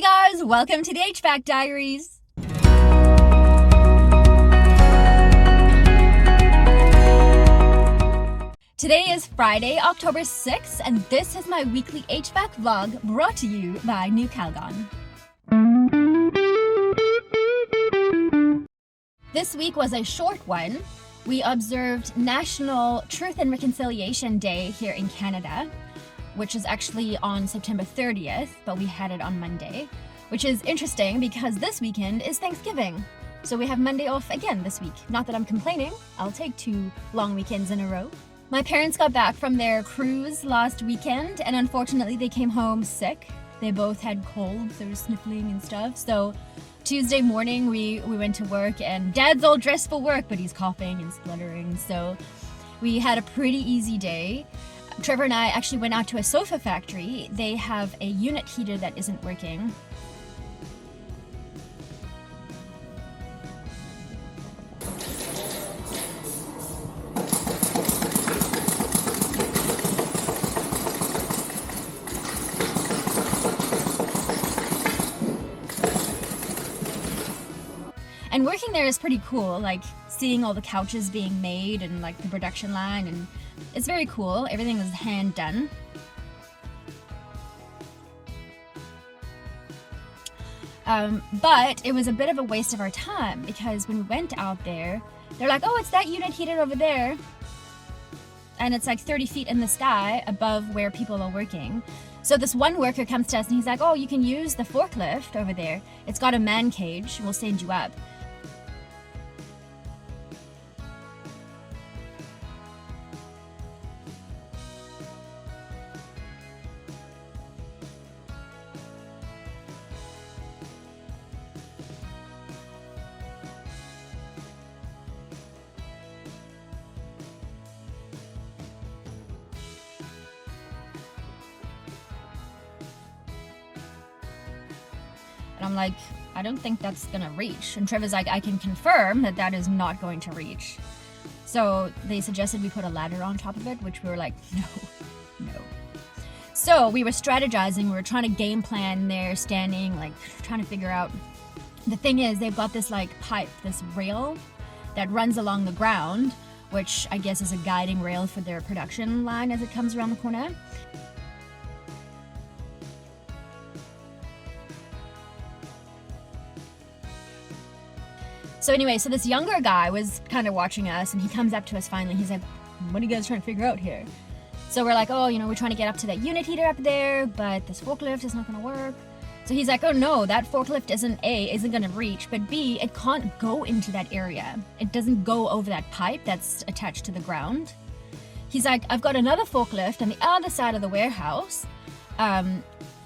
guys, welcome to the HVAC Diaries. Today is Friday, October 6th, and this is my weekly HVAC vlog brought to you by New Calgon. This week was a short one. We observed National Truth and Reconciliation Day here in Canada, which is actually on September 30th, but we had it on Monday, which is interesting because this weekend is Thanksgiving. So we have Monday off again this week. Not that I'm complaining, I'll take 2 long weekends in a row. My parents got back from their cruise last weekend, and unfortunately they came home sick. They both had colds, they were sniffling and stuff. So Tuesday morning we went to work, and Dad's all dressed for work, but he's coughing and spluttering. So we had a pretty easy day. Trevor and I actually went out to a sofa factory. They have a unit heater that isn't working. And working there is pretty cool, like seeing all the couches being made and like the production line, and it's very cool. Everything is hand done. But it was a bit of a waste of our time because when we went out there, they're like, oh, it's that unit heater over there. And it's like 30 feet in the sky above where people are working. So this one worker comes to us and he's like, oh, you can use the forklift over there. It's got a man cage, we'll send you up. And I'm like, I don't think that's gonna reach. And Trevor's like, I can confirm that that is not going to reach. So they suggested we put a ladder on top of it, which we were like, no. So we were strategizing, we were trying to game plan there, standing, like trying to figure out. The thing is, they've got this like pipe, this rail that runs along the ground, which I guess is a guiding rail for their production line as it comes around the corner. So anyway, so this younger guy was kind of watching us, and he comes up to us finally. He's like, what are you guys trying to figure out here? So we're like, oh, we're trying to get up to that unit heater up there, but this forklift is not going to work. So he's like, oh no, that forklift isn't going to reach, but B, it can't go into that area. It doesn't go over that pipe that's attached to the ground. He's like, I've got another forklift on the other side of the warehouse, but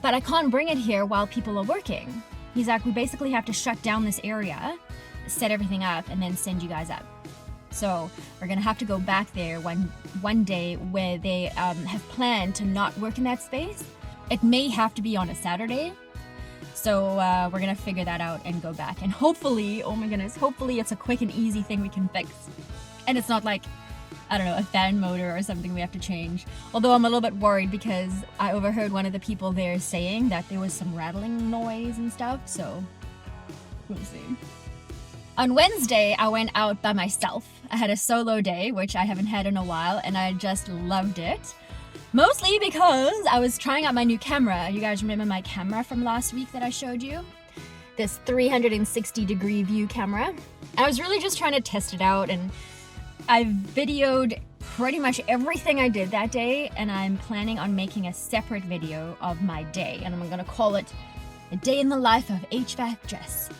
I can't bring it here while people are working. He's like, we basically have to shut down this area, set everything up, and then send you guys up. So we're gonna have to go back there one day where they have planned to not work in that space. It may have to be on a Saturday. So we're gonna figure that out and go back. And hopefully, oh my goodness, hopefully it's a quick and easy thing we can fix. And it's not like, I don't know, a fan motor or something we have to change. Although I'm a little bit worried because I overheard one of the people there saying that there was some rattling noise and stuff. So we'll see. On Wednesday, I went out by myself. I had a solo day, which I haven't had in a while, and I just loved it. Mostly because I was trying out my new camera. You guys remember my camera from last week that I showed you? This 360-degree view camera. I was really just trying to test it out, and I videoed pretty much everything I did that day, and I'm planning on making a separate video of my day, and I'm gonna call it A Day in the Life of HVAC Jess.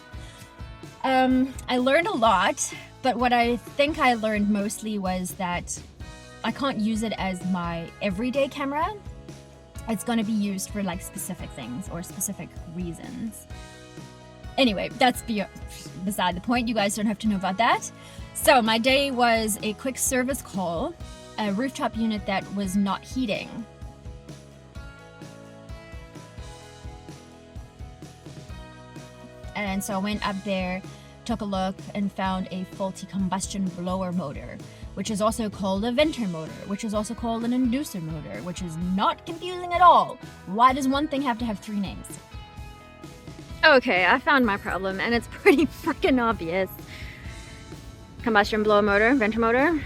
I learned a lot, but what I think I learned mostly was that I can't use it as my everyday camera. It's going to be used for like specific things or specific reasons. Anyway, that's beside the point. You guys don't have to know about that. So my day was a quick service call, a rooftop unit that was not heating. And so I went up there, took a look, and found a faulty combustion blower motor, which is also called a venter motor, which is also called an inducer motor, which is not confusing at all. Why does one thing have to have 3 names? Okay, I found my problem, and it's pretty freaking obvious. Combustion blower motor, venter motor,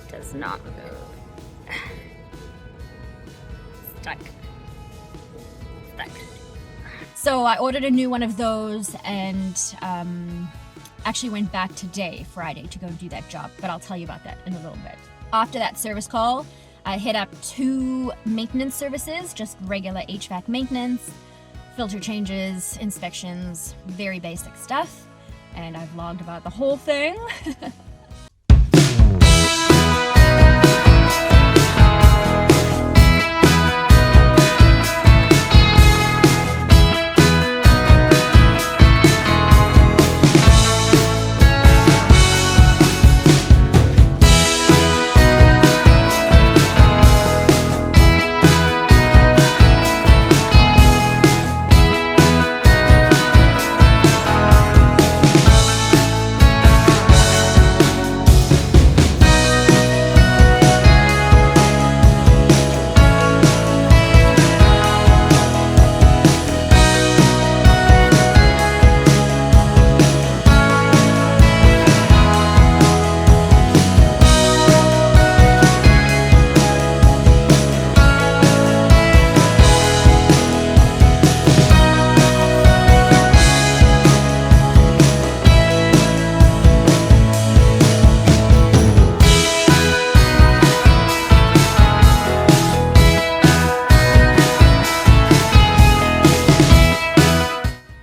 does not move. Stuck. So I ordered a new one of those, and actually went back today, Friday, to go do that job, but I'll tell you about that in a little bit. After that service call, I hit up 2 maintenance services, just regular HVAC maintenance, filter changes, inspections, very basic stuff, and I've vlogged about the whole thing.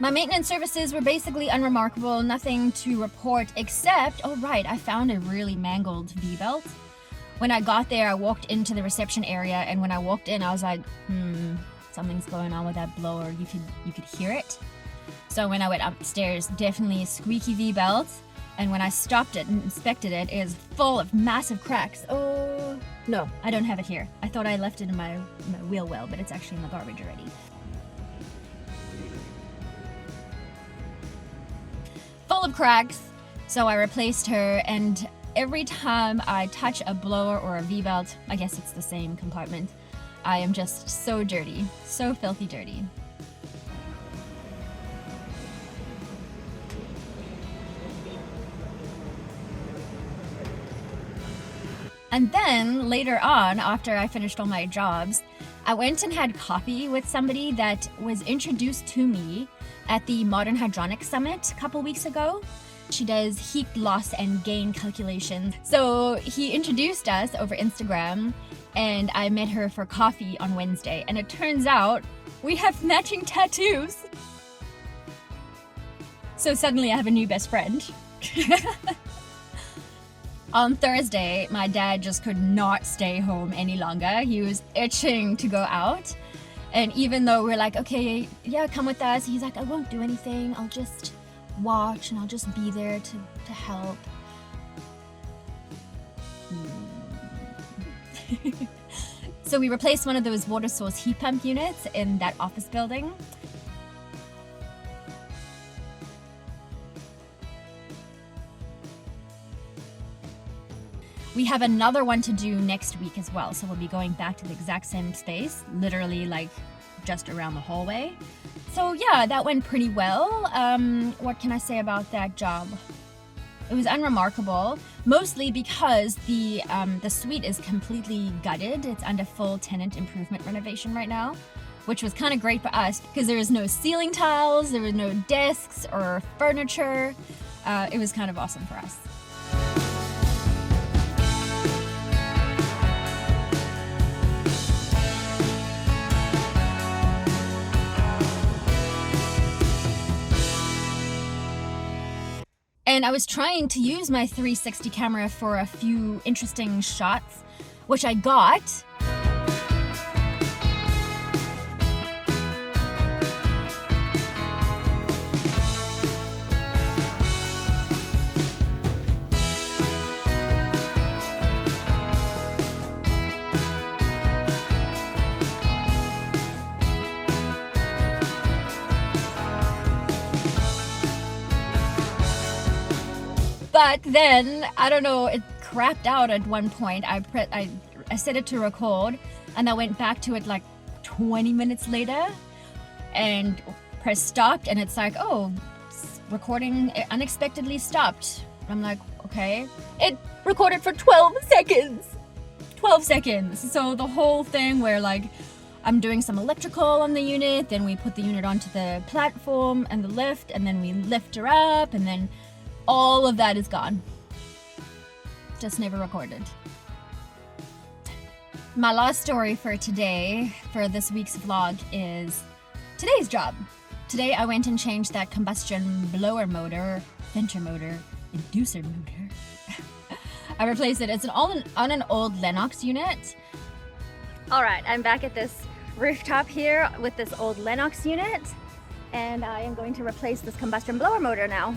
My maintenance services were basically unremarkable, nothing to report except, oh right, I found a really mangled V-belt. When I got there, I walked into the reception area, and when I walked in, I was like, something's going on with that blower. You could hear it. So when I went upstairs, definitely a squeaky V-belt, and when I stopped it and inspected it, it is full of massive cracks. Oh, no, I don't have it here. I thought I left it in my wheel well, but it's actually in the garbage already. Full of cracks, so I replaced her, and every time I touch a blower or a V-belt, I guess it's the same compartment, I am just so dirty, so filthy dirty. And then later on, after I finished all my jobs, I went and had coffee with somebody that was introduced to me at the Modern Hydronics Summit a couple weeks ago. She does heat loss and gain calculations. So he introduced us over Instagram, and I met her for coffee on Wednesday, and it turns out we have matching tattoos. So suddenly I have a new best friend. On Thursday, my dad just could not stay home any longer. He was itching to go out. And even though we're like, okay, yeah, come with us, he's like, I won't do anything. I'll just watch and I'll just be there to help. So we replaced one of those water source heat pump units in that office building. We have another one to do next week as well, so we'll be going back to the exact same space, literally like just around the hallway. So yeah, that went pretty well. What can I say about that job? It was unremarkable, mostly because the suite is completely gutted. It's under full tenant improvement renovation right now, which was kind of great for us because there was no ceiling tiles, there was no desks or furniture. It was kind of awesome for us. And I was trying to use my 360 camera for a few interesting shots, which I got. But then, I don't know, it crapped out at one point. I set it to record, and I went back to it like 20 minutes later. and press stopped, and it's like, oh, recording unexpectedly stopped. I'm like, okay. It recorded for 12 seconds. 12 seconds. So the whole thing where like I'm doing some electrical on the unit, then we put the unit onto the platform and the lift, and then we lift her up, and then all of that is gone. Just never recorded. My last story for today, for this week's vlog, is today's job. Today I went and changed that combustion blower motor, venter motor, inducer motor. I replaced it. It's on an old Lennox unit. Alright, I'm back at this rooftop here with this old Lennox unit, and I am going to replace this combustion blower motor now.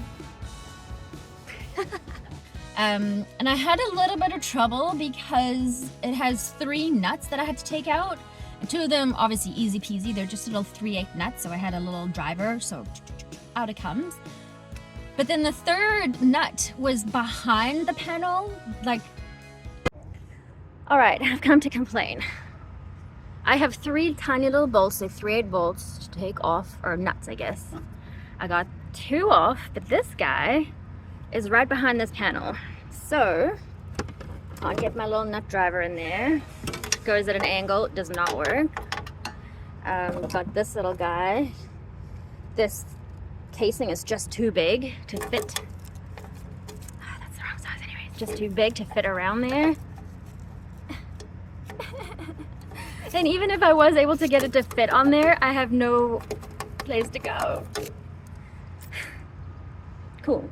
And I had a little bit of trouble because it has 3 nuts that I had to take out. And 2 of them, obviously easy peasy, they're just little 3/8 nuts, so I had a little driver, so out it comes. But then the 3rd nut was behind the panel, like... Alright, I've come to complain. I have 3 tiny little bolts, so 3/8 bolts to take off, or nuts I guess. I got 2 off, but this guy is right behind this panel. So, I'll get my little nut driver in there. Goes at an angle, it does not work. Got this little guy. This casing is just too big to fit. That's the wrong size anyway. It's just too big to fit around there. And even if I was able to get it to fit on there, I have no place to go. Cool.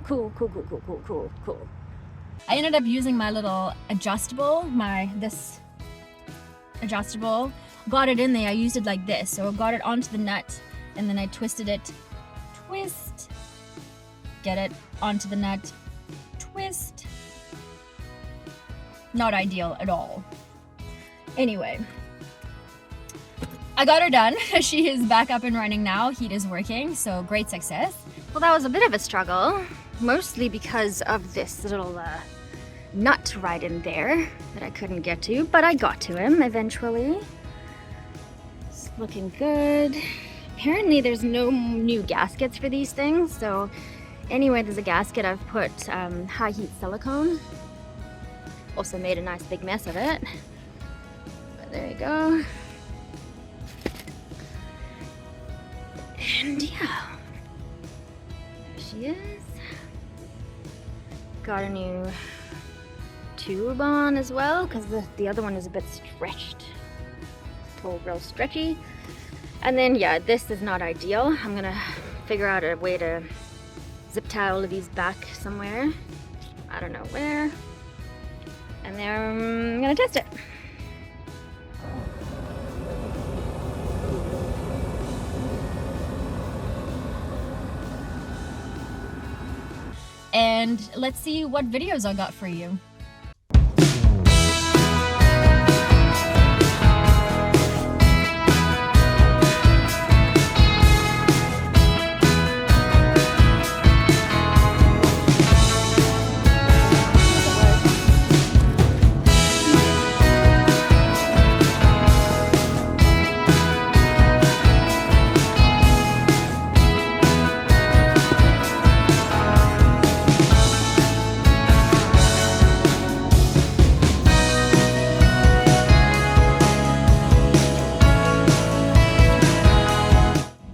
I ended up using my little adjustable, this adjustable, got it in there. I used it like this, so I got it onto the nut, and then I twisted it, twist, get it onto the nut, twist. Not ideal at all. Anyway, I got her done. She is back up and running now. Heat is working, so great success. Well, that was a bit of a struggle, mostly because of this little nut right in there that I couldn't get to, but I got to him eventually. It's looking good. Apparently there's no new gaskets for these things, so anyway, there's a gasket, I've put high heat silicone. Also made a nice big mess of it. But there you go. And yeah, there she is. Got a new tube on as well, because the other one is a bit stretched. It's all real stretchy. And then yeah, this is not ideal. I'm gonna figure out a way to zip tie all of these back somewhere. I don't know where. And then I'm gonna test it. And let's see what videos I got for you.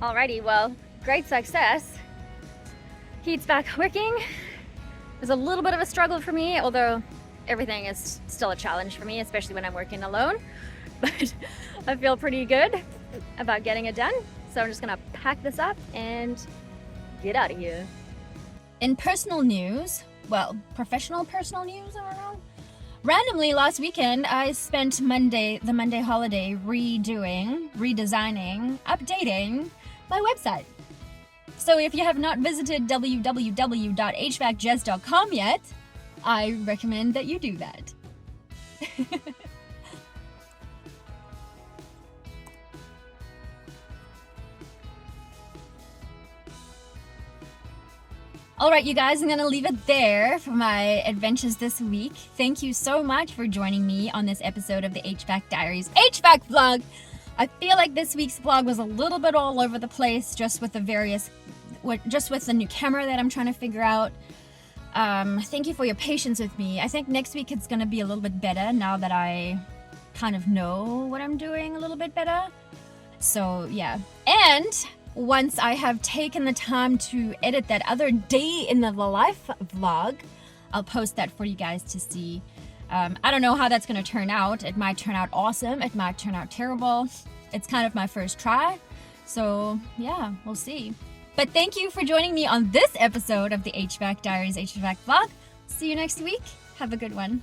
Alrighty, well, great success. Heat's back working. It was a little bit of a struggle for me, although everything is still a challenge for me, especially when I'm working alone. But I feel pretty good about getting it done. So I'm just gonna pack this up and get out of here. In personal news, well, professional personal news, I don't know. Randomly last weekend, I spent the Monday holiday redesigning, updating my website. So if you have not visited www.hvacjez.com yet, I recommend that you do that. Alright you guys, I'm gonna leave it there for my adventures this week. Thank you so much for joining me on this episode of the HVAC Diaries HVAC vlog. I feel like this week's vlog was a little bit all over the place, just with the new camera that I'm trying to figure out. Thank you for your patience with me. I think next week it's gonna be a little bit better now that I kind of know what I'm doing a little bit better. So yeah, and once I have taken the time to edit that other day in the life vlog, I'll post that for you guys to see. I don't know how that's gonna turn out. It might turn out awesome, it might turn out terrible. It's kind of my first try, so yeah, we'll see. But thank you for joining me on this episode of the HVAC Diaries HVAC vlog. See you next week. Have a good one.